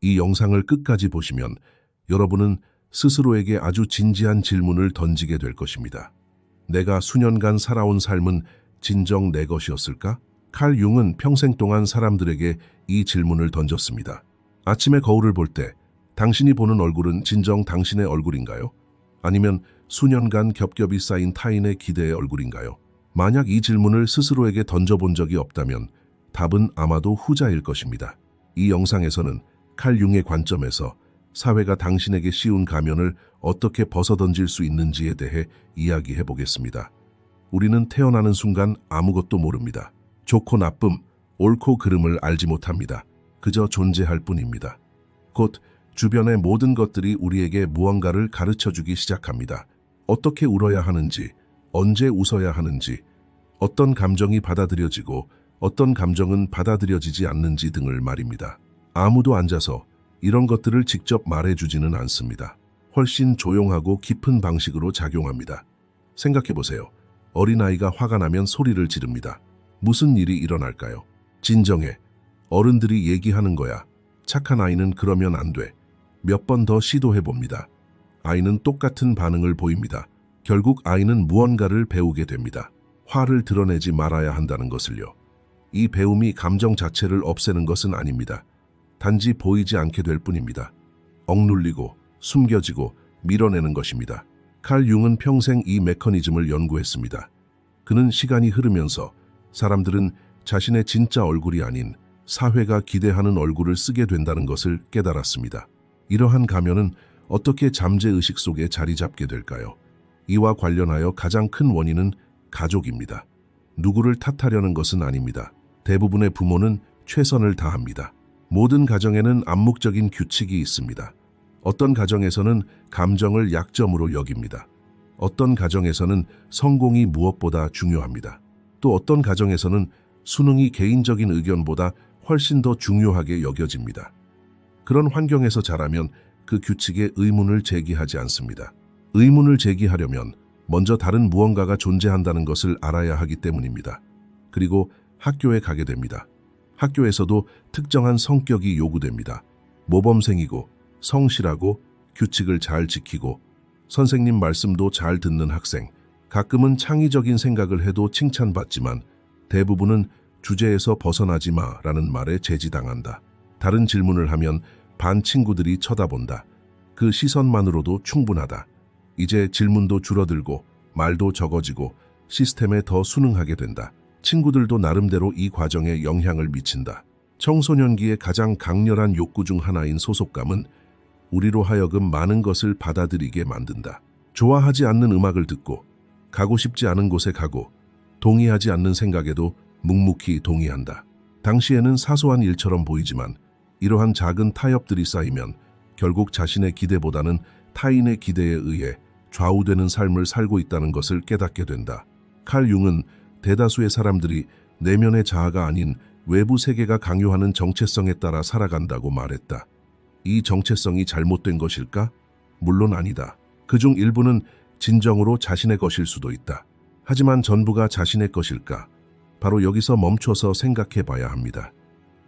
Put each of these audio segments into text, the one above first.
이 영상을 끝까지 보시면 여러분은 스스로에게 아주 진지한 질문을 던지게 될 것입니다. 내가 수년간 살아온 삶은 진정 내 것이었을까? 칼 융은 평생 동안 사람들에게 이 질문을 던졌습니다. 아침에 거울을 볼 때 당신이 보는 얼굴은 진정 당신의 얼굴인가요? 아니면 수년간 겹겹이 쌓인 타인의 기대의 얼굴인가요? 만약 이 질문을 스스로에게 던져본 적이 없다면 답은 아마도 후자일 것입니다. 이 영상에서는 칼 융의 관점에서 사회가 당신에게 씌운 가면을 어떻게 벗어던질 수 있는지에 대해 이야기해 보겠습니다. 우리는 태어나는 순간 아무것도 모릅니다. 좋고 나쁨, 옳고 그름을 알지 못합니다. 그저 존재할 뿐입니다. 곧 주변의 모든 것들이 우리에게 무언가를 가르쳐주기 시작합니다. 어떻게 울어야 하는지, 언제 웃어야 하는지, 어떤 감정이 받아들여지고 어떤 감정은 받아들여지지 않는지 등을 말입니다. 아무도 앉아서 이런 것들을 직접 말해주지는 않습니다. 훨씬 조용하고 깊은 방식으로 작용합니다. 생각해보세요. 어린아이가 화가 나면 소리를 지릅니다. 무슨 일이 일어날까요? 진정해. 어른들이 얘기하는 거야. 착한 아이는 그러면 안 돼. 몇 번 더 시도해봅니다. 아이는 똑같은 반응을 보입니다. 결국 아이는 무언가를 배우게 됩니다. 화를 드러내지 말아야 한다는 것을요. 이 배움이 감정 자체를 없애는 것은 아닙니다. 단지 보이지 않게 될 뿐입니다. 억눌리고 숨겨지고 밀어내는 것입니다. 칼 융은 평생 이 메커니즘을 연구했습니다. 그는 시간이 흐르면서 사람들은 자신의 진짜 얼굴이 아닌 사회가 기대하는 얼굴을 쓰게 된다는 것을 깨달았습니다. 이러한 가면은 어떻게 잠재의식 속에 자리 잡게 될까요? 이와 관련하여 가장 큰 원인은 가족입니다. 누구를 탓하려는 것은 아닙니다. 대부분의 부모는 최선을 다합니다. 모든 가정에는 암묵적인 규칙이 있습니다. 어떤 가정에서는 감정을 약점으로 여깁니다. 어떤 가정에서는 성공이 무엇보다 중요합니다. 또 어떤 가정에서는 수능이 개인적인 의견보다 훨씬 더 중요하게 여겨집니다. 그런 환경에서 자라면 그 규칙에 의문을 제기하지 않습니다. 의문을 제기하려면 먼저 다른 무언가가 존재한다는 것을 알아야 하기 때문입니다. 그리고 학교에 가게 됩니다. 학교에서도 특정한 성격이 요구됩니다. 모범생이고 성실하고 규칙을 잘 지키고 선생님 말씀도 잘 듣는 학생, 가끔은 창의적인 생각을 해도 칭찬받지만 대부분은 주제에서 벗어나지 마라는 말에 제지당한다. 다른 질문을 하면 반 친구들이 쳐다본다. 그 시선만으로도 충분하다. 이제 질문도 줄어들고 말도 적어지고 시스템에 더 순응하게 된다. 친구들도 나름대로 이 과정에 영향을 미친다. 청소년기의 가장 강렬한 욕구 중 하나인 소속감은 우리로 하여금 많은 것을 받아들이게 만든다. 좋아하지 않는 음악을 듣고 가고 싶지 않은 곳에 가고 동의하지 않는 생각에도 묵묵히 동의한다. 당시에는 사소한 일처럼 보이지만 이러한 작은 타협들이 쌓이면 결국 자신의 기대보다는 타인의 기대에 의해 좌우되는 삶을 살고 있다는 것을 깨닫게 된다. 칼 융은 대다수의 사람들이 내면의 자아가 아닌 외부 세계가 강요하는 정체성에 따라 살아간다고 말했다. 이 정체성이 잘못된 것일까? 물론 아니다. 그중 일부는 진정으로 자신의 것일 수도 있다. 하지만 전부가 자신의 것일까? 바로 여기서 멈춰서 생각해 봐야 합니다.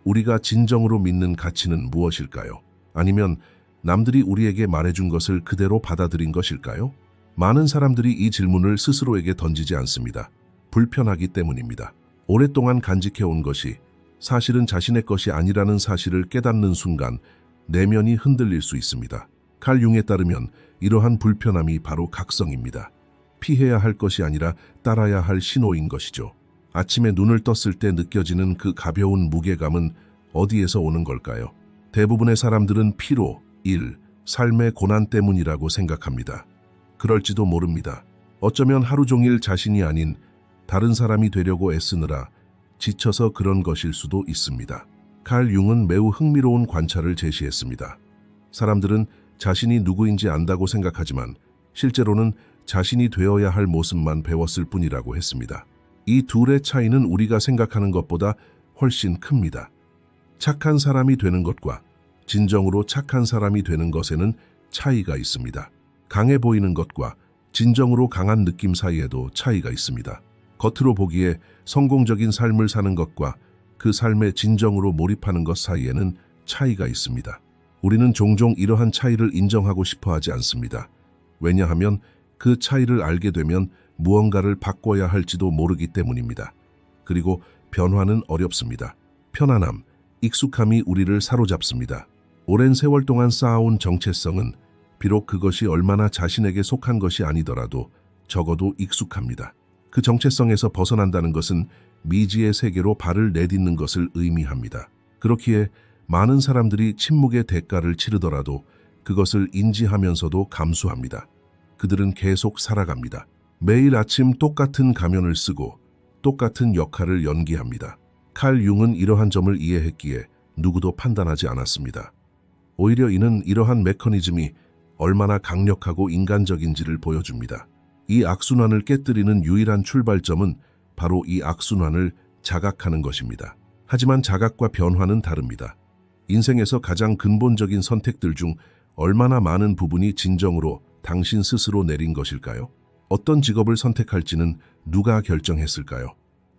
우리가 진정으로 믿는 가치는 무엇일까요? 아니면 남들이 우리에게 말해준 것을 그대로 받아들인 것일까요? 많은 사람들이 이 질문을 스스로에게 던지지 않습니다. 불편하기 때문입니다. 오랫동안 간직해온 것이 사실은 자신의 것이 아니라는 사실을 깨닫는 순간 내면이 흔들릴 수 있습니다. 칼 융에 따르면 이러한 불편함이 바로 각성입니다. 피해야 할 것이 아니라 따라야 할 신호인 것이죠. 아침에 눈을 떴을 때 느껴지는 그 가벼운 무게감은 어디에서 오는 걸까요? 대부분의 사람들은 피로, 일, 삶의 고난 때문이라고 생각합니다. 그럴지도 모릅니다. 어쩌면 하루 종일 자신이 아닌 다른 사람이 되려고 애쓰느라 지쳐서 그런 것일 수도 있습니다. 칼 융은 매우 흥미로운 관찰을 제시했습니다. 사람들은 자신이 누구인지 안다고 생각하지만 실제로는 자신이 되어야 할 모습만 배웠을 뿐이라고 했습니다. 이 둘의 차이는 우리가 생각하는 것보다 훨씬 큽니다. 착한 사람이 되는 것과 진정으로 착한 사람이 되는 것에는 차이가 있습니다. 강해 보이는 것과 진정으로 강한 느낌 사이에도 차이가 있습니다. 겉으로 보기에 성공적인 삶을 사는 것과 그 삶에 진정으로 몰입하는 것 사이에는 차이가 있습니다. 우리는 종종 이러한 차이를 인정하고 싶어 하지 않습니다. 왜냐하면 그 차이를 알게 되면 무언가를 바꿔야 할지도 모르기 때문입니다. 그리고 변화는 어렵습니다. 편안함, 익숙함이 우리를 사로잡습니다. 오랜 세월 동안 쌓아온 정체성은 비록 그것이 얼마나 자신에게 속한 것이 아니더라도 적어도 익숙합니다. 그 정체성에서 벗어난다는 것은 미지의 세계로 발을 내딛는 것을 의미합니다. 그렇기에 많은 사람들이 침묵의 대가를 치르더라도 그것을 인지하면서도 감수합니다. 그들은 계속 살아갑니다. 매일 아침 똑같은 가면을 쓰고 똑같은 역할을 연기합니다. 칼 융은 이러한 점을 이해했기에 누구도 판단하지 않았습니다. 오히려 이는 이러한 메커니즘이 얼마나 강력하고 인간적인지를 보여줍니다. 이 악순환을 깨뜨리는 유일한 출발점은 바로 이 악순환을 자각하는 것입니다. 하지만 자각과 변화는 다릅니다. 인생에서 가장 근본적인 선택들 중 얼마나 많은 부분이 진정으로 당신 스스로 내린 것일까요? 어떤 직업을 선택할지는 누가 결정했을까요?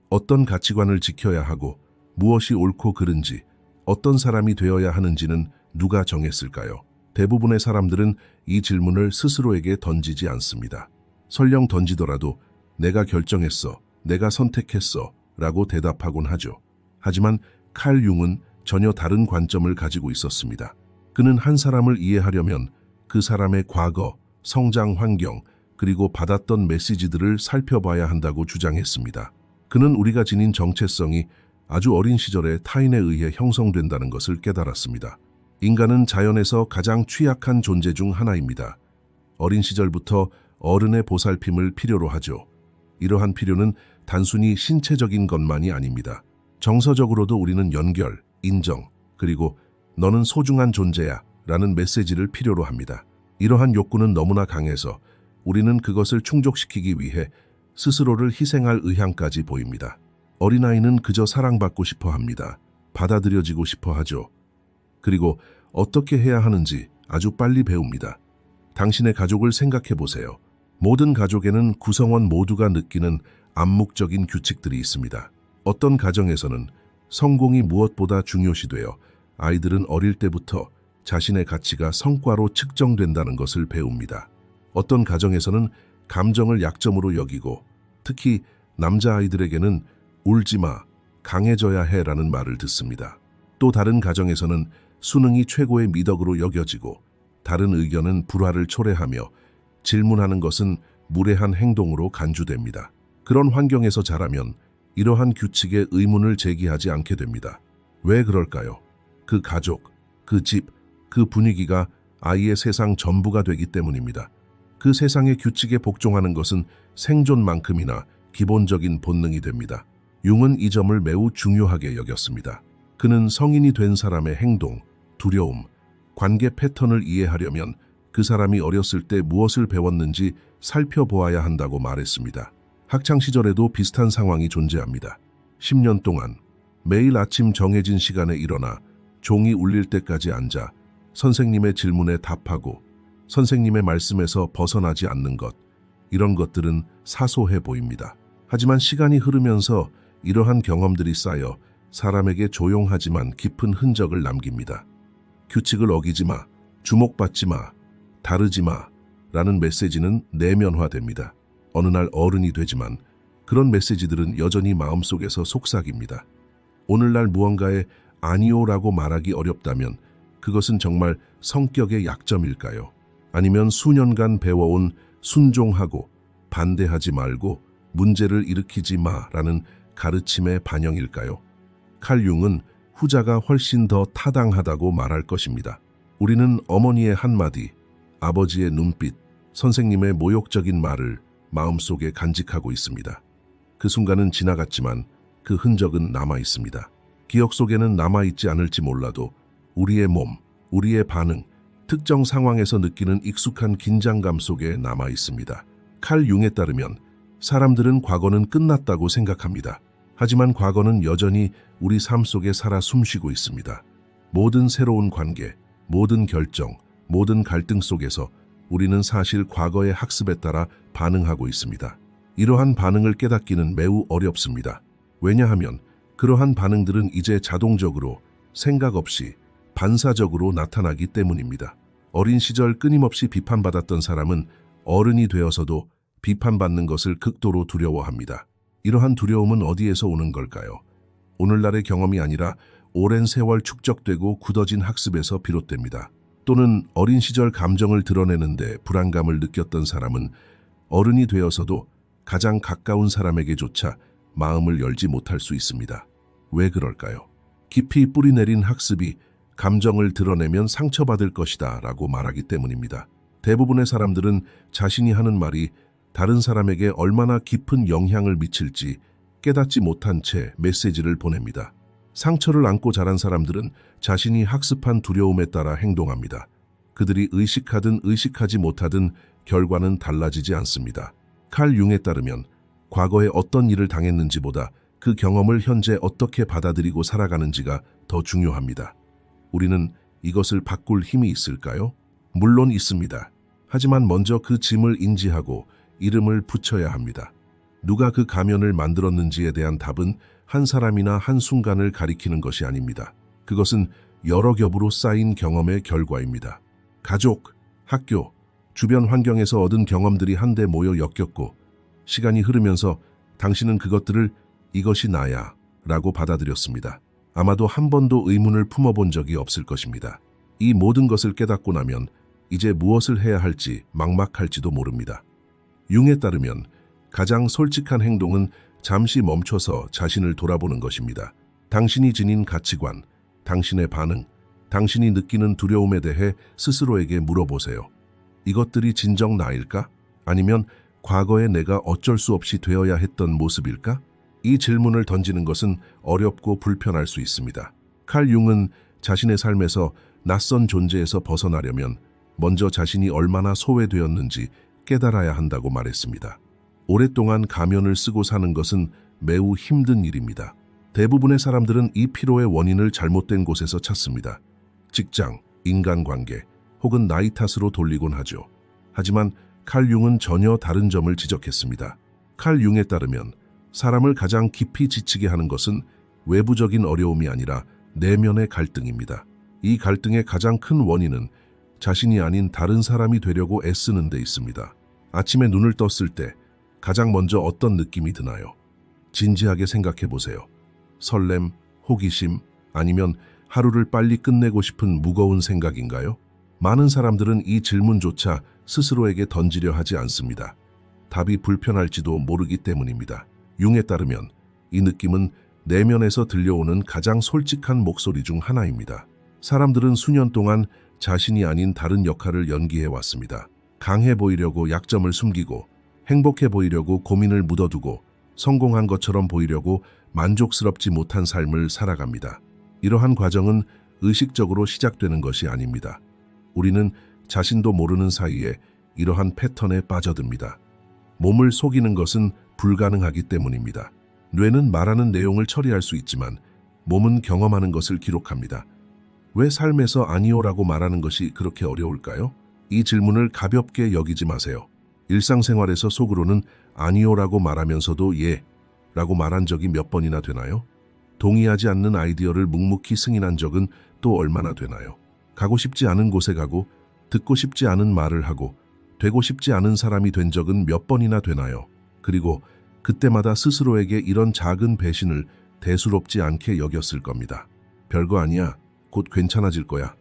어떤 가치관을 지켜야 하고 무엇이 옳고 그른지, 어떤 사람이 되어야 하는지는 누가 정했을까요? 대부분의 사람들은 이 질문을 스스로에게 던지지 않습니다. 설령 던지더라도 내가 결정했어, 내가 선택했어 라고 대답하곤 하죠. 하지만 칼 융은 전혀 다른 관점을 가지고 있었습니다. 그는 한 사람을 이해하려면 그 사람의 과거, 성장 환경, 그리고 받았던 메시지들을 살펴봐야 한다고 주장했습니다. 그는 우리가 지닌 정체성이 아주 어린 시절에 타인에 의해 형성된다는 것을 깨달았습니다. 인간은 자연에서 가장 취약한 존재 중 하나입니다. 어린 시절부터 어른의 보살핌을 필요로 하죠. 이러한 필요는 단순히 신체적인 것만이 아닙니다. 정서적으로도 우리는 연결, 인정, 그리고 너는 소중한 존재야 라는 메시지를 필요로 합니다. 이러한 욕구는 너무나 강해서 우리는 그것을 충족시키기 위해 스스로를 희생할 의향까지 보입니다. 어린아이는 그저 사랑받고 싶어 합니다. 받아들여지고 싶어 하죠. 그리고 어떻게 해야 하는지 아주 빨리 배웁니다. 당신의 가족을 생각해 보세요. 모든 가족에는 구성원 모두가 느끼는 암묵적인 규칙들이 있습니다. 어떤 가정에서는 성공이 무엇보다 중요시되어 아이들은 어릴 때부터 자신의 가치가 성과로 측정된다는 것을 배웁니다. 어떤 가정에서는 감정을 약점으로 여기고 특히 남자아이들에게는 울지 마, 강해져야 해라는 말을 듣습니다. 또 다른 가정에서는 수능이 최고의 미덕으로 여겨지고 다른 의견은 불화를 초래하며 질문하는 것은 무례한 행동으로 간주됩니다. 그런 환경에서 자라면 이러한 규칙에 의문을 제기하지 않게 됩니다. 왜 그럴까요? 그 가족, 그 집, 그 분위기가 아이의 세상 전부가 되기 때문입니다. 그 세상의 규칙에 복종하는 것은 생존만큼이나 기본적인 본능이 됩니다. 융은 이 점을 매우 중요하게 여겼습니다. 그는 성인이 된 사람의 행동, 두려움, 관계 패턴을 이해하려면 그 사람이 어렸을 때 무엇을 배웠는지 살펴보아야 한다고 말했습니다. 학창시절에도 비슷한 상황이 존재합니다. 10년 동안 매일 아침 정해진 시간에 일어나 종이 울릴 때까지 앉아 선생님의 질문에 답하고 선생님의 말씀에서 벗어나지 않는 것, 이런 것들은 사소해 보입니다. 하지만 시간이 흐르면서 이러한 경험들이 쌓여 사람에게 조용하지만 깊은 흔적을 남깁니다. 규칙을 어기지 마, 주목받지 마, 다르지 마 라는 메시지는 내면화됩니다. 어느 날 어른이 되지만 그런 메시지들은 여전히 마음속에서 속삭입니다. 오늘날 무언가에 아니오라고 말하기 어렵다면 그것은 정말 성격의 약점일까요? 아니면 수년간 배워온 순종하고 반대하지 말고 문제를 일으키지 마라는 가르침의 반영일까요? 칼 융은 후자가 훨씬 더 타당하다고 말할 것입니다. 우리는 어머니의 한마디, 아버지의 눈빛, 선생님의 모욕적인 말을 마음속에 간직하고 있습니다. 그 순간은 지나갔지만 그 흔적은 남아 있습니다. 기억 속에는 남아있지 않을지 몰라도 우리의 몸, 우리의 반응, 특정 상황에서 느끼는 익숙한 긴장감 속에 남아 있습니다. 칼 융에 따르면 사람들은 과거는 끝났다고 생각합니다. 하지만 과거는 여전히 우리 삶 속에 살아 숨쉬고 있습니다. 모든 새로운 관계, 모든 결정, 모든 갈등 속에서 우리는 사실 과거의 학습에 따라 반응하고 있습니다. 이러한 반응을 깨닫기는 매우 어렵습니다. 왜냐하면 그러한 반응들은 이제 자동적으로 생각 없이 반사적으로 나타나기 때문입니다. 어린 시절 끊임없이 비판받았던 사람은 어른이 되어서도 비판받는 것을 극도로 두려워합니다. 이러한 두려움은 어디에서 오는 걸까요? 오늘날의 경험이 아니라 오랜 세월 축적되고 굳어진 학습에서 비롯됩니다. 또는 어린 시절 감정을 드러내는데 불안감을 느꼈던 사람은 어른이 되어서도 가장 가까운 사람에게조차 마음을 열지 못할 수 있습니다. 왜 그럴까요? 깊이 뿌리내린 학습이 감정을 드러내면 상처받을 것이다 라고 말하기 때문입니다. 대부분의 사람들은 자신이 하는 말이 다른 사람에게 얼마나 깊은 영향을 미칠지 깨닫지 못한 채 메시지를 보냅니다. 상처를 안고 자란 사람들은 자신이 학습한 두려움에 따라 행동합니다. 그들이 의식하든 의식하지 못하든 결과는 달라지지 않습니다. 칼 융에 따르면 과거에 어떤 일을 당했는지보다 그 경험을 현재 어떻게 받아들이고 살아가는지가 더 중요합니다. 우리는 이것을 바꿀 힘이 있을까요? 물론 있습니다. 하지만 먼저 그 짐을 인지하고 이름을 붙여야 합니다. 누가 그 가면을 만들었는지에 대한 답은 한 사람이나 한 순간을 가리키는 것이 아닙니다. 그것은 여러 겹으로 쌓인 경험의 결과입니다. 가족, 학교, 주변 환경에서 얻은 경험들이 한데 모여 엮였고 시간이 흐르면서 당신은 그것들을 이것이 나야 라고 받아들였습니다. 아마도 한 번도 의문을 품어본 적이 없을 것입니다. 이 모든 것을 깨닫고 나면 이제 무엇을 해야 할지 막막할지도 모릅니다. 융에 따르면 가장 솔직한 행동은 잠시 멈춰서 자신을 돌아보는 것입니다. 당신이 지닌 가치관, 당신의 반응, 당신이 느끼는 두려움에 대해 스스로에게 물어보세요. 이것들이 진정 나일까? 아니면 과거에 내가 어쩔 수 없이 되어야 했던 모습일까? 이 질문을 던지는 것은 어렵고 불편할 수 있습니다. 칼 융은 자신의 삶에서 낯선 존재에서 벗어나려면 먼저 자신이 얼마나 소외되었는지 깨달아야 한다고 말했습니다. 오랫동안 가면을 쓰고 사는 것은 매우 힘든 일입니다. 대부분의 사람들은 이 피로의 원인을 잘못된 곳에서 찾습니다. 직장, 인간관계, 혹은 나이 탓으로 돌리곤 하죠. 하지만 칼 융은 전혀 다른 점을 지적했습니다. 칼 융에 따르면 사람을 가장 깊이 지치게 하는 것은 외부적인 어려움이 아니라 내면의 갈등입니다. 이 갈등의 가장 큰 원인은 자신이 아닌 다른 사람이 되려고 애쓰는 데 있습니다. 아침에 눈을 떴을 때 가장 먼저 어떤 느낌이 드나요? 진지하게 생각해 보세요. 설렘, 호기심, 아니면 하루를 빨리 끝내고 싶은 무거운 생각인가요? 많은 사람들은 이 질문조차 스스로에게 던지려 하지 않습니다. 답이 불편할지도 모르기 때문입니다. 융에 따르면 이 느낌은 내면에서 들려오는 가장 솔직한 목소리 중 하나입니다. 사람들은 수년 동안 자신이 아닌 다른 역할을 연기해 왔습니다. 강해 보이려고 약점을 숨기고, 행복해 보이려고 고민을 묻어두고, 성공한 것처럼 보이려고 만족스럽지 못한 삶을 살아갑니다. 이러한 과정은 의식적으로 시작되는 것이 아닙니다. 우리는 자신도 모르는 사이에 이러한 패턴에 빠져듭니다. 몸을 속이는 것은 불가능하기 때문입니다. 뇌는 말하는 내용을 처리할 수 있지만 몸은 경험하는 것을 기록합니다. 왜 삶에서 아니오라고 말하는 것이 그렇게 어려울까요? 이 질문을 가볍게 여기지 마세요. 일상생활에서 속으로는 아니오라고 말하면서도 예 라고 말한 적이 몇 번이나 되나요? 동의하지 않는 아이디어를 묵묵히 승인한 적은 또 얼마나 되나요? 가고 싶지 않은 곳에 가고, 듣고 싶지 않은 말을 하고, 되고 싶지 않은 사람이 된 적은 몇 번이나 되나요? 그리고 그때마다 스스로에게 이런 작은 배신을 대수롭지 않게 여겼을 겁니다. 별거 아니야. 곧 괜찮아질 거야.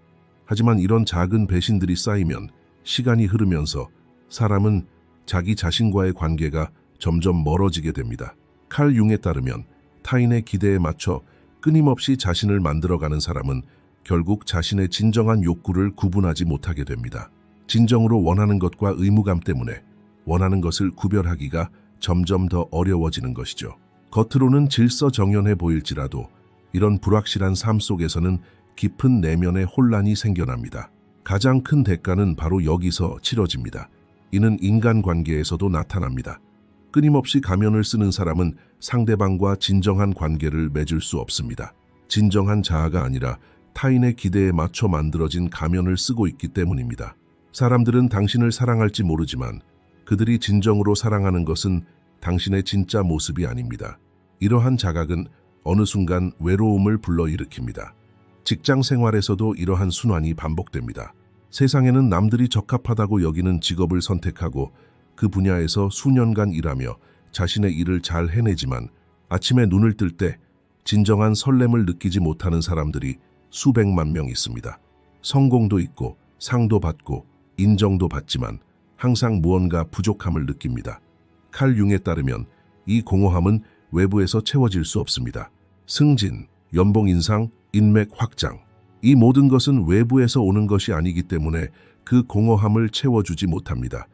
하지만 이런 작은 배신들이 쌓이면 시간이 흐르면서 사람은 자기 자신과의 관계가 점점 멀어지게 됩니다. 칼 융에 따르면 타인의 기대에 맞춰 끊임없이 자신을 만들어가는 사람은 결국 자신의 진정한 욕구를 구분하지 못하게 됩니다. 진정으로 원하는 것과 의무감 때문에 원하는 것을 구별하기가 점점 더 어려워지는 것이죠. 겉으로는 질서정연해 보일지라도 이런 불확실한 삶 속에서는 깊은 내면의 혼란이 생겨납니다. 가장 큰 대가는 바로 여기서 치러집니다. 이는 인간관계에서도 나타납니다. 끊임없이 가면을 쓰는 사람은 상대방과 진정한 관계를 맺을 수 없습니다. 진정한 자아가 아니라 타인의 기대에 맞춰 만들어진 가면을 쓰고 있기 때문입니다. 사람들은 당신을 사랑할지 모르지만 그들이 진정으로 사랑하는 것은 당신의 진짜 모습이 아닙니다. 이러한 자각은 어느 순간 외로움을 불러일으킵니다. 직장 생활에서도 이러한 순환이 반복됩니다. 세상에는 남들이 적합하다고 여기는 직업을 선택하고 그 분야에서 수년간 일하며 자신의 일을 잘 해내지만 아침에 눈을 뜰 때 진정한 설렘을 느끼지 못하는 사람들이 수백만 명 있습니다. 성공도 있고 상도 받고 인정도 받지만 항상 무언가 부족함을 느낍니다. 칼 융에 따르면 이 공허함은 외부에서 채워질 수 없습니다. 승진, 연봉 인상, 인맥 확장, 이 모든 것은 외부에서 오는 것이 아니기 때문에 그 공허함을 채워주지 못합니다.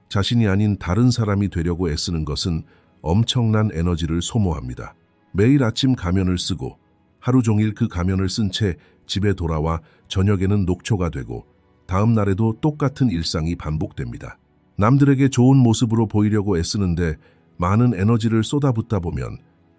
자신이 아닌 다른 사람이 되려고 애쓰는 것은 엄청난 에너지를 소모합니다. 매일 아침 가면을 쓰고 하루 종일 그 가면을 쓴 채 집에 돌아와 저녁에는 녹초가 되고 다음 날에도 똑같은 일상이 반복됩니다. 남들에게 좋은 모습으로 보이려고 애쓰는데 많은 에너지를 쏟아붓다 보면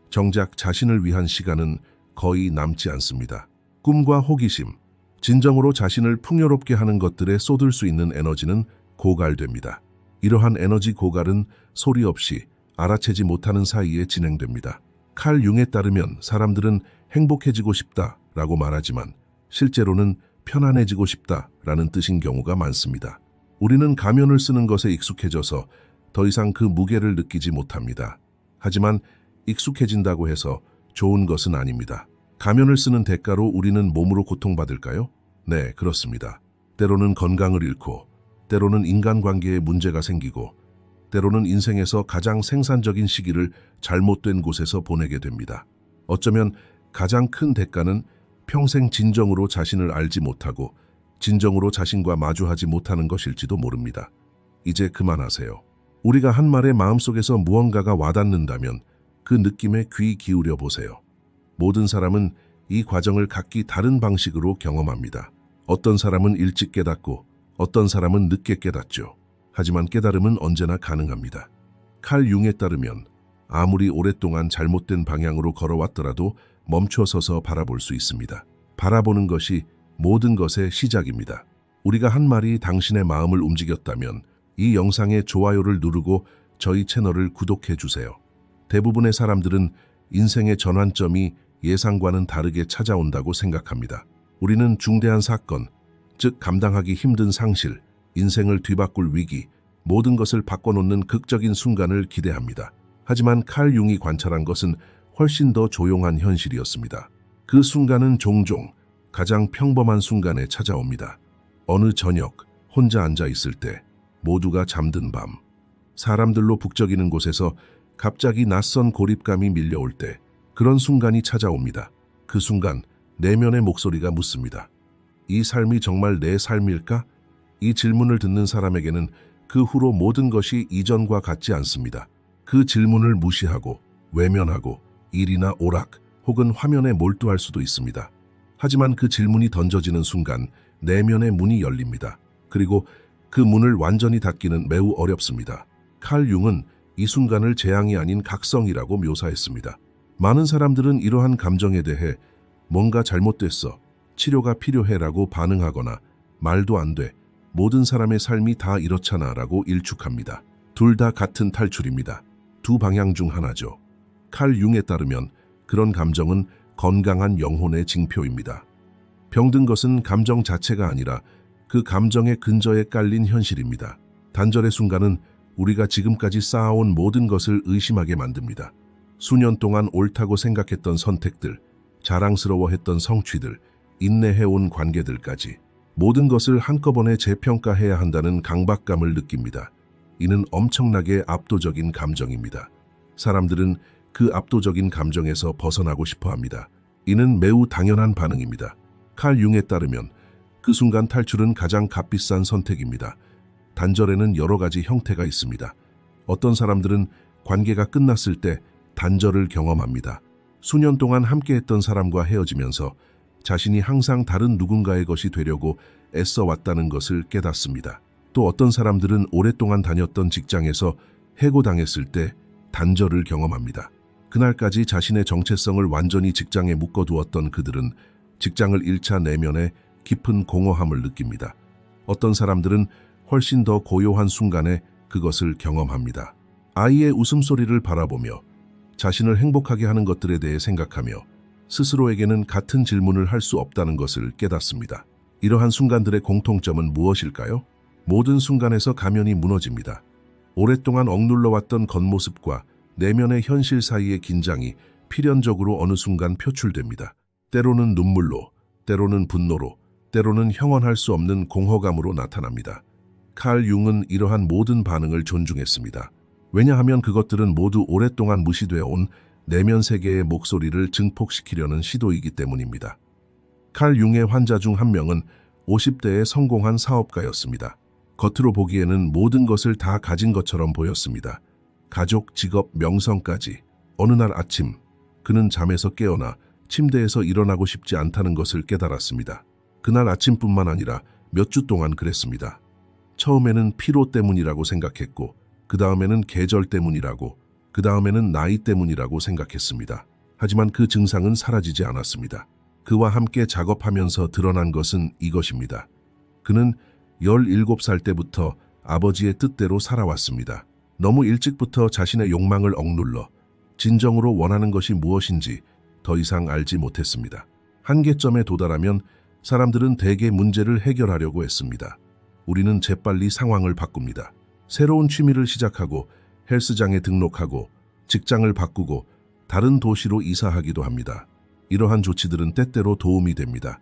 정작 자신을 위한 시간은 거의 남지 않습니다. 꿈과 호기심, 진정으로 자신을 풍요롭게 하는 것들에 쏟을 수 있는 에너지는 고갈됩니다. 이러한 에너지 고갈은 소리 없이 알아채지 못하는 사이에 진행됩니다. 칼 융에 따르면 사람들은 행복해지고 싶다라고 말하지만 실제로는 편안해지고 싶다라는 뜻인 경우가 많습니다. 우리는 가면을 쓰는 것에 익숙해져서 더 이상 그 무게를 느끼지 못합니다. 하지만 익숙해진다고 해서 좋은 것은 아닙니다. 가면을 쓰는 대가로 우리는 몸으로 고통받을까요? 네, 그렇습니다. 때로는 건강을 잃고, 때로는 인간관계에 문제가 생기고, 때로는 인생에서 가장 생산적인 시기를 잘못된 곳에서 보내게 됩니다. 어쩌면 가장 큰 대가는 평생 진정으로 자신을 알지 못하고 진정으로 자신과 마주하지 못하는 것일지도 모릅니다. 이제 그만하세요. 우리가 한 말에 마음속에서 무언가가 와닿는다면 그 느낌에 귀 기울여 보세요. 모든 사람은 이 과정을 각기 다른 방식으로 경험합니다. 어떤 사람은 일찍 깨닫고 어떤 사람은 늦게 깨닫죠. 하지만 깨달음은 언제나 가능합니다. 칼 융에 따르면 아무리 오랫동안 잘못된 방향으로 걸어왔더라도 멈춰서서 바라볼 수 있습니다. 바라보는 것이 모든 것의 시작입니다. 우리가 한 말이 당신의 마음을 움직였다면 이 영상에 좋아요를 누르고 저희 채널을 구독해 주세요. 대부분의 사람들은 인생의 전환점이 예상과는 다르게 찾아온다고 생각합니다. 우리는 중대한 사건, 즉 감당하기 힘든 상실, 인생을 뒤바꿀 위기, 모든 것을 바꿔놓는 극적인 순간을 기대합니다. 하지만 칼 융이 관찰한 것은 훨씬 더 조용한 현실이었습니다. 그 순간은 종종 가장 평범한 순간에 찾아옵니다. 어느 저녁 혼자 앉아 있을 때, 모두가 잠든 밤, 사람들로 북적이는 곳에서 갑자기 낯선 고립감이 밀려올 때 그런 순간이 찾아옵니다. 그 순간 내면의 목소리가 묻습니다. 이 삶이 정말 내 삶일까? 이 질문을 듣는 사람에게는 그 후로 모든 것이 이전과 같지 않습니다. 그 질문을 무시하고 외면하고 일이나 오락 혹은 화면에 몰두할 수도 있습니다. 하지만 그 질문이 던져지는 순간 내면의 문이 열립니다. 그리고 그 문을 완전히 닫기는 매우 어렵습니다. 칼 융은 이 순간을 재앙이 아닌 각성이라고 묘사했습니다. 많은 사람들은 이러한 감정에 대해 뭔가 잘못됐어, 치료가 필요해라고 반응하거나 말도 안 돼, 모든 사람의 삶이 다 이렇잖아 라고 일축합니다. 둘 다 같은 탈출입니다. 두 방향 중 하나죠. 칼 융에 따르면 그런 감정은 건강한 영혼의 징표입니다. 병든 것은 감정 자체가 아니라 그 감정의 근저에 깔린 현실입니다. 단절의 순간은 우리가 지금까지 쌓아온 모든 것을 의심하게 만듭니다. 수년 동안 옳다고 생각했던 선택들, 자랑스러워했던 성취들, 인내해온 관계들까지 모든 것을 한꺼번에 재평가해야 한다는 강박감을 느낍니다. 이는 엄청나게 압도적인 감정입니다. 사람들은 그 압도적인 감정에서 벗어나고 싶어 합니다. 이는 매우 당연한 반응입니다. 칼 융에 따르면 그 순간 탈출은 가장 값비싼 선택입니다. 단절에는 여러 가지 형태가 있습니다. 어떤 사람들은 관계가 끝났을 때 단절을 경험합니다. 수년 동안 함께했던 사람과 헤어지면서 자신이 항상 다른 누군가의 것이 되려고 애써 왔다는 것을 깨닫습니다. 또 어떤 사람들은 오랫동안 다녔던 직장에서 해고당했을 때 단절을 경험합니다. 그날까지 자신의 정체성을 완전히 직장에 묶어두었던 그들은 직장을 잃자 내면에 깊은 공허함을 느낍니다. 어떤 사람들은 훨씬 더 고요한 순간에 그것을 경험합니다. 아이의 웃음소리를 바라보며 자신을 행복하게 하는 것들에 대해 생각하며 스스로에게는 같은 질문을 할 수 없다는 것을 깨닫습니다. 이러한 순간들의 공통점은 무엇일까요? 모든 순간에서 가면이 무너집니다. 오랫동안 억눌러왔던 겉모습과 내면의 현실 사이의 긴장이 필연적으로 어느 순간 표출됩니다. 때로는 눈물로, 때로는 분노로, 때로는 형언할 수 없는 공허감으로 나타납니다. 칼 융은 이러한 모든 반응을 존중했습니다. 왜냐하면 그것들은 모두 오랫동안 무시되어 온 내면 세계의 목소리를 증폭시키려는 시도이기 때문입니다. 칼 융의 환자 중 한 명은 50대에 성공한 사업가였습니다. 겉으로 보기에는 모든 것을 다 가진 것처럼 보였습니다. 가족, 직업, 명성까지. 어느 날 아침, 그는 잠에서 깨어나 침대에서 일어나고 싶지 않다는 것을 깨달았습니다. 그날 아침뿐만 아니라 몇 주 동안 그랬습니다. 처음에는 피로 때문이라고 생각했고, 그 다음에는 계절 때문이라고, 그 다음에는 나이 때문이라고 생각했습니다. 하지만 그 증상은 사라지지 않았습니다. 그와 함께 작업하면서 드러난 것은 이것입니다. 그는 17살 때부터 아버지의 뜻대로 살아왔습니다. 너무 일찍부터 자신의 욕망을 억눌러 진정으로 원하는 것이 무엇인지 더 이상 알지 못했습니다. 한계점에 도달하면 사람들은 대개 문제를 해결하려고 했습니다. 우리는 재빨리 상황을 바꿉니다. 새로운 취미를 시작하고 헬스장에 등록하고 직장을 바꾸고 다른 도시로 이사하기도 합니다. 이러한 조치들은 때때로 도움이 됩니다.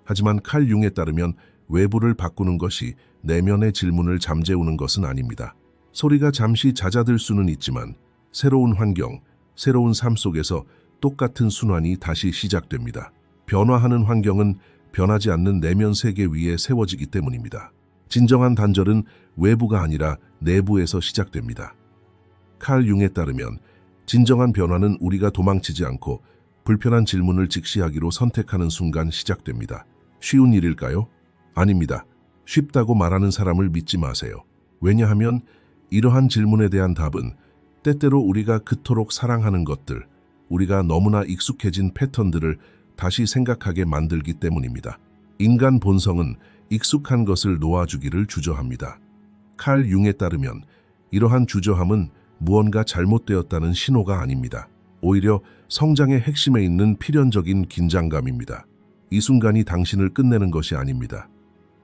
하지만 칼 융에 따르면 외부를 바꾸는 것이 내면의 질문을 잠재우는 것은 아닙니다. 소리가 잠시 잦아들 수는 있지만 새로운 환경, 새로운 삶 속에서 똑같은 순환이 다시 시작됩니다. 변화하는 환경은 변하지 않는 내면 세계 위에 세워지기 때문입니다. 진정한 단절은 외부가 아니라 내부에서 시작됩니다. 칼 융에 따르면 진정한 변화는 우리가 도망치지 않고 불편한 질문을 직시하기로 선택하는 순간 시작됩니다. 쉬운 일일까요? 아닙니다. 쉽다고 말하는 사람을 믿지 마세요. 왜냐하면 이러한 질문에 대한 답은 때때로 우리가 그토록 사랑하는 것들, 우리가 너무나 익숙해진 패턴들을 다시 생각하게 만들기 때문입니다. 인간 본성은 익숙한 것을 놓아주기를 주저합니다. 칼 융에 따르면 이러한 주저함은 무언가 잘못되었다는 신호가 아닙니다. 오히려 성장의 핵심에 있는 필연적인 긴장감입니다. 이 순간이 당신을 끝내는 것이 아닙니다.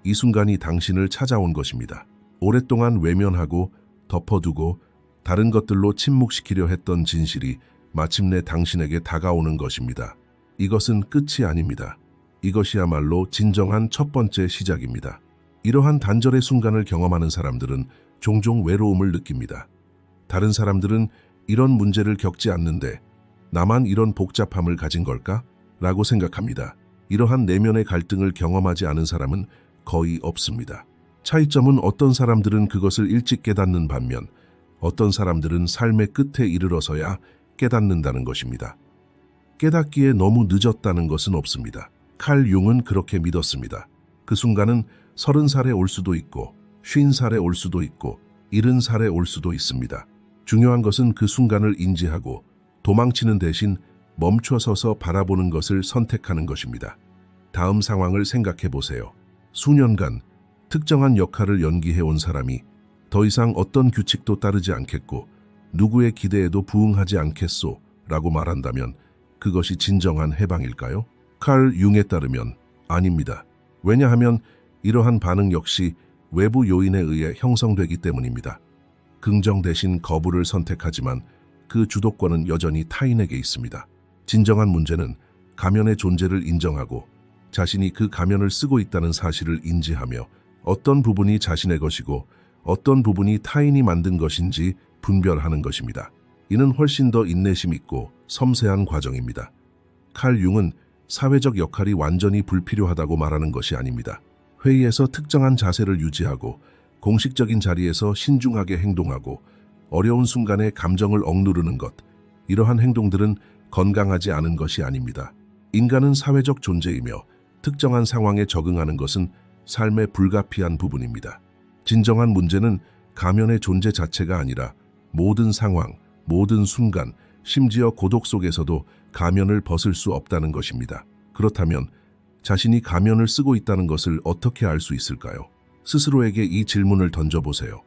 이 순간이 당신을 찾아온 것입니다. 오랫동안 외면하고 덮어두고 다른 것들로 침묵시키려 했던 진실이 마침내 당신에게 다가오는 것입니다. 이것은 끝이 아닙니다. 이것이야말로 진정한 첫 번째 시작입니다. 이러한 단절의 순간을 경험하는 사람들은 종종 외로움을 느낍니다. 다른 사람들은 이런 문제를 겪지 않는데 나만 이런 복잡함을 가진 걸까? 라고 생각합니다. 이러한 내면의 갈등을 경험하지 않은 사람은 거의 없습니다. 차이점은 어떤 사람들은 그것을 일찍 깨닫는 반면 어떤 사람들은 삶의 끝에 이르러서야 깨닫는다는 것입니다. 깨닫기에 너무 늦었다는 것은 없습니다. 칼 융은 그렇게 믿었습니다. 그 순간은 30살에 올 수도 있고 50살에 올 수도 있고 70살에 올 수도 있습니다. 중요한 것은 그 순간을 인지하고 도망치는 대신 멈춰서서 바라보는 것을 선택하는 것입니다. 다음 상황을 생각해 보세요. 수년간 특정한 역할을 연기해온 사람이 더 이상 어떤 규칙도 따르지 않겠고 누구의 기대에도 부응하지 않겠소 라고 말한다면 그것이 진정한 해방일까요? 칼 융에 따르면 아닙니다. 왜냐하면 이러한 반응 역시 외부 요인에 의해 형성되기 때문입니다. 긍정 대신 거부를 선택하지만 그 주도권은 여전히 타인에게 있습니다. 진정한 문제는 가면의 존재를 인정하고 자신이 그 가면을 쓰고 있다는 사실을 인지하며 어떤 부분이 자신의 것이고 어떤 부분이 타인이 만든 것인지 분별하는 것입니다. 이는 훨씬 더 인내심 있고 섬세한 과정입니다. 칼 융은 사회적 역할이 완전히 불필요하다고 말하는 것이 아닙니다. 회의에서 특정한 자세를 유지하고 공식적인 자리에서 신중하게 행동하고 어려운 순간에 감정을 억누르는 것, 이러한 행동들은 건강하지 않은 것이 아닙니다. 인간은 사회적 존재이며 특정한 상황에 적응하는 것은 삶의 불가피한 부분입니다. 진정한 문제는 가면의 존재 자체가 아니라 모든 상황, 모든 순간, 심지어 고독 속에서도 가면을 벗을 수 없다는 것입니다. 그렇다면 자신이 가면을 쓰고 있다는 것을 어떻게 알 수 있을까요? 스스로에게 이 질문을 던져보세요.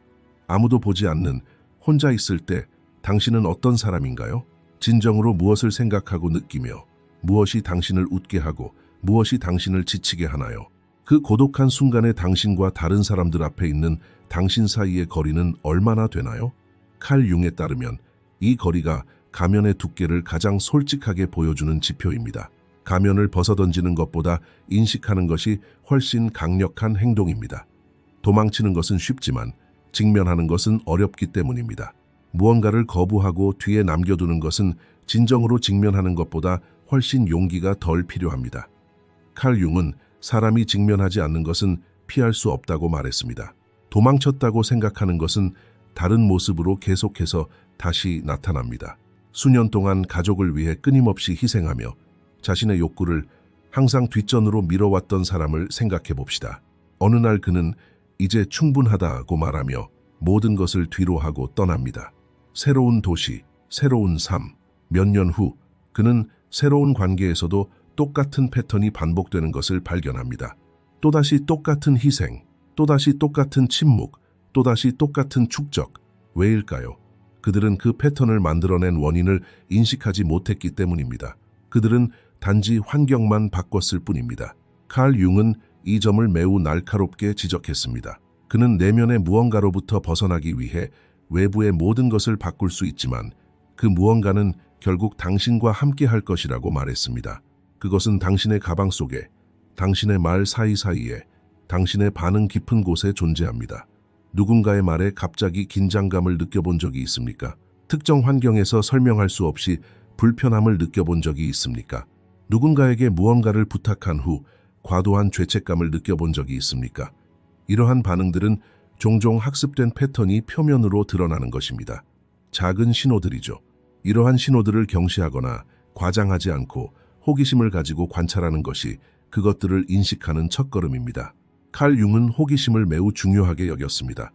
아무도 보지 않는 혼자 있을 때 당신은 어떤 사람인가요? 진정으로 무엇을 생각하고 느끼며 무엇이 당신을 웃게 하고 무엇이 당신을 지치게 하나요? 그 고독한 순간에 당신과 다른 사람들 앞에 있는 당신 사이의 거리는 얼마나 되나요? 칼 융에 따르면 이 거리가 가면의 두께를 가장 솔직하게 보여주는 지표입니다. 가면을 벗어던지는 것보다 인식하는 것이 훨씬 강력한 행동입니다. 도망치는 것은 쉽지만 직면하는 것은 어렵기 때문입니다. 무언가를 거부하고 뒤에 남겨두는 것은 진정으로 직면하는 것보다 훨씬 용기가 덜 필요합니다. 칼 융은 사람이 직면하지 않는 것은 피할 수 없다고 말했습니다. 도망쳤다고 생각하는 것은 다른 모습으로 계속해서 다시 나타납니다. 수년 동안 가족을 위해 끊임없이 희생하며 자신의 욕구를 항상 뒷전으로 밀어왔던 사람을 생각해 봅시다. 어느 날 그는 이제 충분하다고 말하며 모든 것을 뒤로 하고 떠납니다. 새로운 도시, 새로운 삶. 몇 년 후 그는 새로운 관계에서도 똑같은 패턴이 반복되는 것을 발견합니다. 또다시 똑같은 희생, 또다시 똑같은 침묵, 또다시 똑같은 축적. 왜일까요? 그들은 그 패턴을 만들어낸 원인을 인식하지 못했기 때문입니다. 그들은 단지 환경만 바꿨을 뿐입니다. 칼 융은 이 점을 매우 날카롭게 지적했습니다. 그는 내면의 무언가로부터 벗어나기 위해 외부의 모든 것을 바꿀 수 있지만 그 무언가는 결국 당신과 함께 할 것이라고 말했습니다. 그것은 당신의 가방 속에, 당신의 말 사이사이에, 당신의 반응 깊은 곳에 존재합니다. 누군가의 말에 갑자기 긴장감을 느껴본 적이 있습니까? 특정 환경에서 설명할 수 없이 불편함을 느껴본 적이 있습니까? 누군가에게 무언가를 부탁한 후 과도한 죄책감을 느껴본 적이 있습니까? 이러한 반응들은 종종 학습된 패턴이 표면으로 드러나는 것입니다. 작은 신호들이죠. 이러한 신호들을 경시하거나 과장하지 않고 호기심을 가지고 관찰하는 것이 그것들을 인식하는 첫걸음입니다. 칼 융은 호기심을 매우 중요하게 여겼습니다.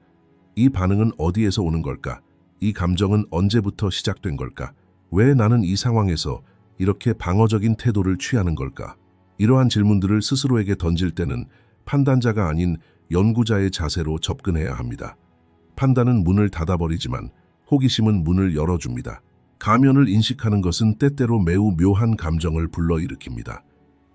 이 반응은 어디에서 오는 걸까? 이 감정은 언제부터 시작된 걸까? 왜 나는 이 상황에서 이렇게 방어적인 태도를 취하는 걸까? 이러한 질문들을 스스로에게 던질 때는 판단자가 아닌 연구자의 자세로 접근해야 합니다. 판단은 문을 닫아버리지만 호기심은 문을 열어줍니다. 가면을 인식하는 것은 때때로 매우 묘한 감정을 불러일으킵니다.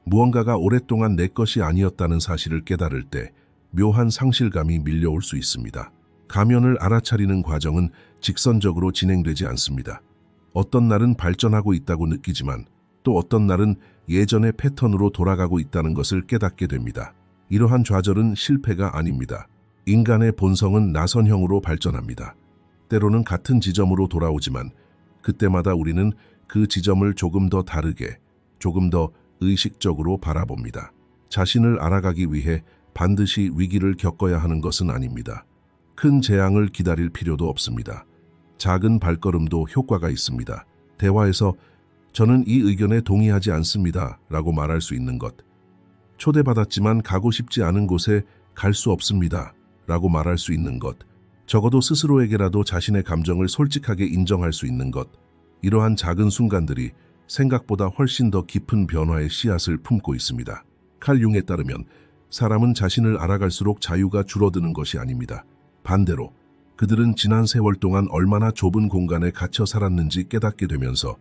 무언가가 오랫동안 내 것이 아니었다는 사실을 깨달을 때 묘한 상실감이 밀려올 수 있습니다. 가면을 알아차리는 과정은 직선적으로 진행되지 않습니다. 어떤 날은 발전하고 있다고 느끼지만 또 어떤 날은 예전의 패턴으로 돌아가고 있다는 것을 깨닫게 됩니다. 이러한 좌절은 실패가 아닙니다. 인간의 본성은 나선형으로 발전합니다. 때로는 같은 지점으로 돌아오지만 그때마다 우리는 그 지점을 조금 더 다르게, 조금 더 의식적으로 바라봅니다. 자신을 알아가기 위해 반드시 위기를 겪어야 하는 것은 아닙니다. 큰 재앙을 기다릴 필요도 없습니다. 작은 발걸음도 효과가 있습니다. 대화에서 저는 이 의견에 동의하지 않습니다 라고 말할 수 있는 것. 초대받았지만 가고 싶지 않은 곳에 갈 수 없습니다 라고 말할 수 있는 것. 적어도 스스로에게라도 자신의 감정을 솔직하게 인정할 수 있는 것. 이러한 작은 순간들이 생각보다 훨씬 더 깊은 변화의 씨앗을 품고 있습니다. 칼 융에 따르면 사람은 자신을 알아갈수록 자유가 줄어드는 것이 아닙니다. 반대로 그들은 지난 세월 동안 얼마나 좁은 공간에 갇혀 살았는지 깨닫게 되면서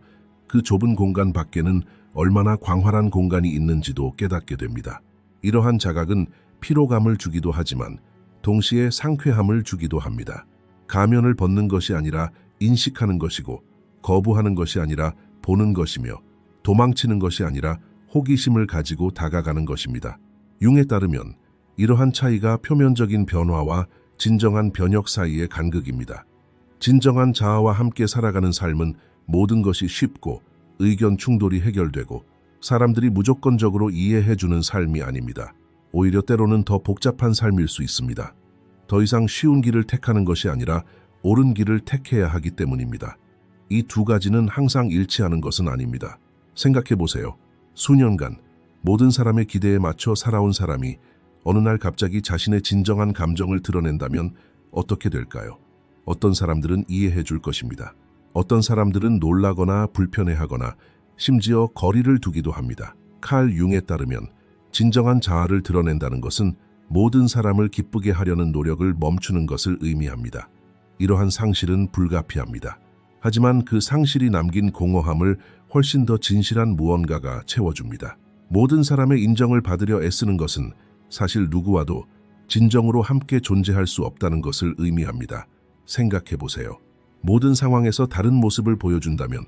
그 좁은 공간 밖에는 얼마나 광활한 공간이 있는지도 깨닫게 됩니다. 이러한 자각은 피로감을 주기도 하지만 동시에 상쾌함을 주기도 합니다. 가면을 벗는 것이 아니라 인식하는 것이고 거부하는 것이 아니라 보는 것이며 도망치는 것이 아니라 호기심을 가지고 다가가는 것입니다. 융에 따르면 이러한 차이가 표면적인 변화와 진정한 변혁 사이의 간극입니다. 진정한 자아와 함께 살아가는 삶은 모든 것이 쉽고 의견 충돌이 해결되고 사람들이 무조건적으로 이해해주는 삶이 아닙니다. 오히려 때로는 더 복잡한 삶일 수 있습니다. 더 이상 쉬운 길을 택하는 것이 아니라 옳은 길을 택해야 하기 때문입니다. 이 두 가지는 항상 일치하는 것은 아닙니다. 생각해 보세요. 수년간 모든 사람의 기대에 맞춰 살아온 사람이 어느 날 갑자기 자신의 진정한 감정을 드러낸다면 어떻게 될까요? 어떤 사람들은 이해해 줄 것입니다. 어떤 사람들은 놀라거나 불편해하거나 심지어 거리를 두기도 합니다. 칼 융에 따르면 진정한 자아를 드러낸다는 것은 모든 사람을 기쁘게 하려는 노력을 멈추는 것을 의미합니다. 이러한 상실은 불가피합니다. 하지만 그 상실이 남긴 공허함을 훨씬 더 진실한 무언가가 채워줍니다. 모든 사람의 인정을 받으려 애쓰는 것은 사실 누구와도 진정으로 함께 존재할 수 없다는 것을 의미합니다. 생각해 보세요. 모든 상황에서 다른 모습을 보여준다면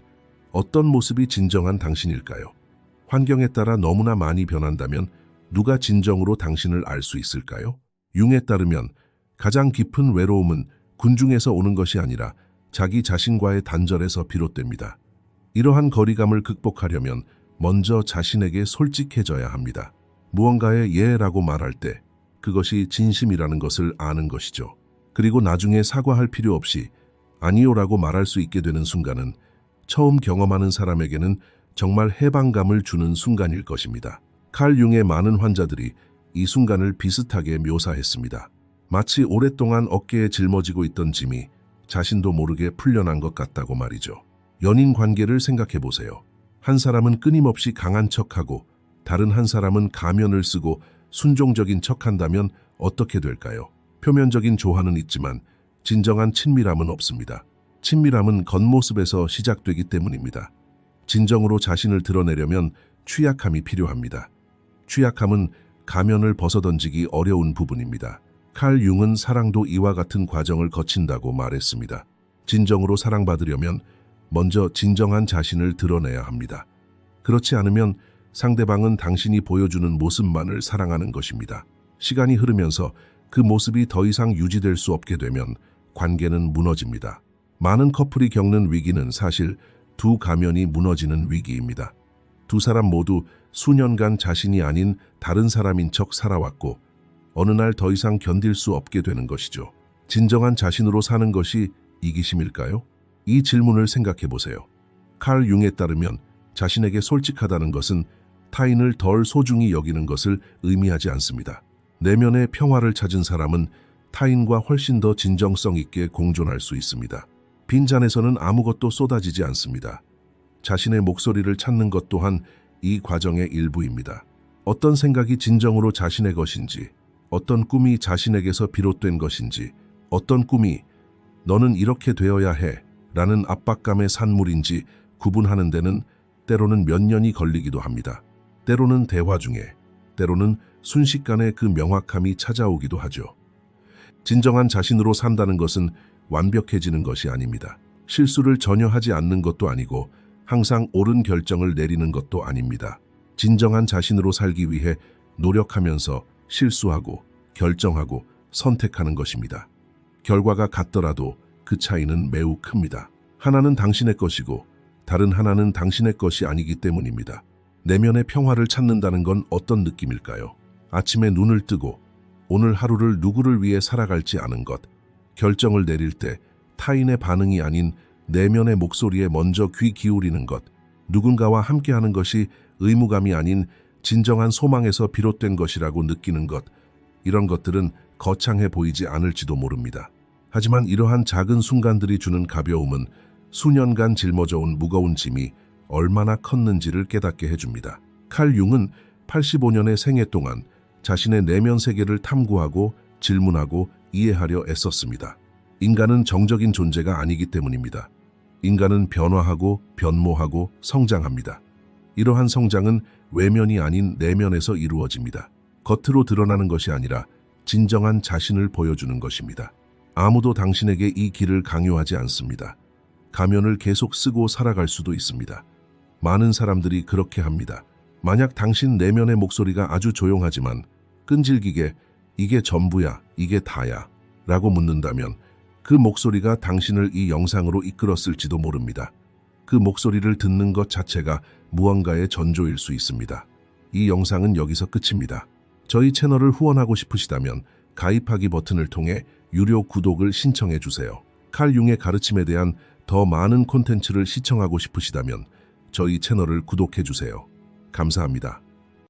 어떤 모습이 진정한 당신일까요? 환경에 따라 너무나 많이 변한다면 누가 진정으로 당신을 알 수 있을까요? 융에 따르면 가장 깊은 외로움은 군중에서 오는 것이 아니라 자기 자신과의 단절에서 비롯됩니다. 이러한 거리감을 극복하려면 먼저 자신에게 솔직해져야 합니다. 무언가에 예라고 말할 때 그것이 진심이라는 것을 아는 것이죠. 그리고 나중에 사과할 필요 없이 아니요라고 말할 수 있게 되는 순간은 처음 경험하는 사람에게는 정말 해방감을 주는 순간일 것입니다. 칼 융의 많은 환자들이 이 순간을 비슷하게 묘사했습니다. 마치 오랫동안 어깨에 짊어지고 있던 짐이 자신도 모르게 풀려난 것 같다고 말이죠. 연인 관계를 생각해 보세요. 한 사람은 끊임없이 강한 척하고 다른 한 사람은 가면을 쓰고 순종적인 척한다면 어떻게 될까요? 표면적인 조화는 있지만 진정한 친밀함은 없습니다. 친밀함은 겉모습에서 시작되기 때문입니다. 진정으로 자신을 드러내려면 취약함이 필요합니다. 취약함은 가면을 벗어던지기 어려운 부분입니다. 칼 융은 사랑도 이와 같은 과정을 거친다고 말했습니다. 진정으로 사랑받으려면 먼저 진정한 자신을 드러내야 합니다. 그렇지 않으면 상대방은 당신이 보여주는 모습만을 사랑하는 것입니다. 시간이 흐르면서 그 모습이 더 이상 유지될 수 없게 되면 관계는 무너집니다. 많은 커플이 겪는 위기는 사실 두 가면이 무너지는 위기입니다. 두 사람 모두 수년간 자신이 아닌 다른 사람인 척 살아왔고 어느 날 더 이상 견딜 수 없게 되는 것이죠. 진정한 자신으로 사는 것이 이기심일까요? 이 질문을 생각해 보세요. 칼 융에 따르면 자신에게 솔직하다는 것은 타인을 덜 소중히 여기는 것을 의미하지 않습니다. 내면의 평화를 찾은 사람은 타인과 훨씬 더 진정성 있게 공존할 수 있습니다. 빈잔에서는 아무것도 쏟아지지 않습니다. 자신의 목소리를 찾는 것 또한 이 과정의 일부입니다. 어떤 생각이 진정으로 자신의 것인지, 어떤 꿈이 자신에게서 비롯된 것인지, 어떤 꿈이 너는 이렇게 되어야 해 라는 압박감의 산물인지 구분하는 데는 때로는 몇 년이 걸리기도 합니다. 때로는 대화 중에, 때로는 순식간에 그 명확함이 찾아오기도 하죠. 진정한 자신으로 산다는 것은 완벽해지는 것이 아닙니다. 실수를 전혀 하지 않는 것도 아니고 항상 옳은 결정을 내리는 것도 아닙니다. 진정한 자신으로 살기 위해 노력하면서 실수하고 결정하고 선택하는 것입니다. 결과가 같더라도 그 차이는 매우 큽니다. 하나는 당신의 것이고 다른 하나는 당신의 것이 아니기 때문입니다. 내면의 평화를 찾는다는 건 어떤 느낌일까요? 아침에 눈을 뜨고 오늘 하루를 누구를 위해 살아갈지 아는 것, 결정을 내릴 때 타인의 반응이 아닌 내면의 목소리에 먼저 귀 기울이는 것, 누군가와 함께하는 것이 의무감이 아닌 진정한 소망에서 비롯된 것이라고 느끼는 것, 이런 것들은 거창해 보이지 않을지도 모릅니다. 하지만 이러한 작은 순간들이 주는 가벼움은 수년간 짊어져온 무거운 짐이 얼마나 컸는지를 깨닫게 해줍니다. 칼 융은 85년의 생애 동안 자신의 내면 세계를 탐구하고 질문하고 이해하려 애썼습니다. 인간은 정적인 존재가 아니기 때문입니다. 인간은 변화하고 변모하고 성장합니다. 이러한 성장은 외면이 아닌 내면에서 이루어집니다. 겉으로 드러나는 것이 아니라 진정한 자신을 보여주는 것입니다. 아무도 당신에게 이 길을 강요하지 않습니다. 가면을 계속 쓰고 살아갈 수도 있습니다. 많은 사람들이 그렇게 합니다. 만약 당신 내면의 목소리가 아주 조용하지만 끈질기게 이게 전부야, 이게 다야 라고 묻는다면 그 목소리가 당신을 이 영상으로 이끌었을지도 모릅니다. 그 목소리를 듣는 것 자체가 무언가의 전조일 수 있습니다. 이 영상은 여기서 끝입니다. 저희 채널을 후원하고 싶으시다면 가입하기 버튼을 통해 유료 구독을 신청해 주세요. 칼 융의 가르침에 대한 더 많은 콘텐츠를 시청하고 싶으시다면 저희 채널을 구독해 주세요. 감사합니다.